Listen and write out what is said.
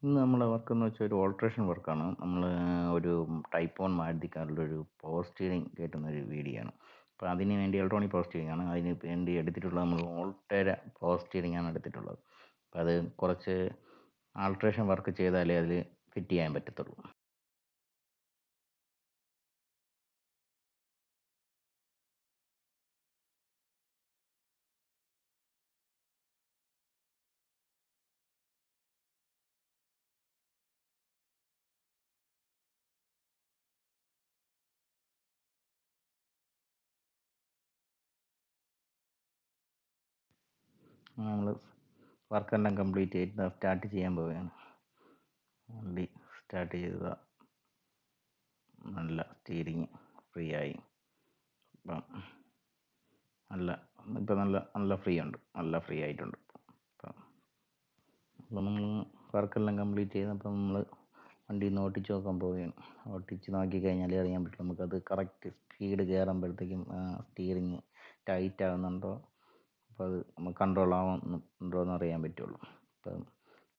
ഇന്ന് നമ്മളെ വർക്കെന്ന് വെച്ചാൽ ഒരു ഓൾട്രേഷൻ വർക്കാണ്. നമ്മൾ ഒരു ടൈപ്പ് ഓൺ മാരുതി കാറിലൊരു പവർ സ്റ്റിയറിംഗ് കയറ്റുന്ന ഒരു വീഡിയോ ആണ്. അപ്പോൾ അതിന് വേണ്ടി ഇലക്ട്രോണിക് പവർ സ്റ്റിയറിംഗ് ആണ്. അതിന് വേണ്ടി എടുത്തിട്ടുള്ളത് നമ്മൾ ഓൾട്ടേര പവർ സ്റ്റിയറിംഗ് ആണ് എടുത്തിട്ടുള്ളത്. അപ്പോൾ അത് കുറച്ച് ആൾട്രേഷൻ വർക്ക് ചെയ്താലേ അതിൽ ഫിറ്റ് ചെയ്യാൻ പറ്റത്തുള്ളൂ. നമ്മൾ വർക്കെല്ലാം കംപ്ലീറ്റ് ചെയ്ത് സ്റ്റാർട്ട് ചെയ്യാൻ പോവുകയാണ്. വണ്ടി സ്റ്റാർട്ട് ചെയ്ത നല്ല സ്റ്റിയറിങ് ഫ്രീ ആയി. ഇപ്പം നല്ല ഫ്രീ ഉണ്ട്, നല്ല ഫ്രീ ആയിട്ടുണ്ട്. അപ്പോൾ നമ്മൾ വർക്കെല്ലാം കംപ്ലീറ്റ് ചെയ്തപ്പോൾ നമ്മൾ വണ്ടി ഒന്ന് ഓട്ടിച്ച് നോക്കാൻ പോവുകയാണ്. ഓട്ടിച്ച് നോക്കി കഴിഞ്ഞാൽ അറിയാൻ പറ്റും നമുക്കത് കറക്റ്റ് സ്പീഡ് കയറുമ്പോഴത്തേക്കും സ്റ്റിയറിങ് ടൈറ്റ് ആകുന്നുണ്ടോ, അപ്പോൾ അത് നമുക്ക് കൺട്രോൾ ആവുന്നുണ്ടോ എന്ന് അറിയാൻ പറ്റുള്ളൂ. അപ്പം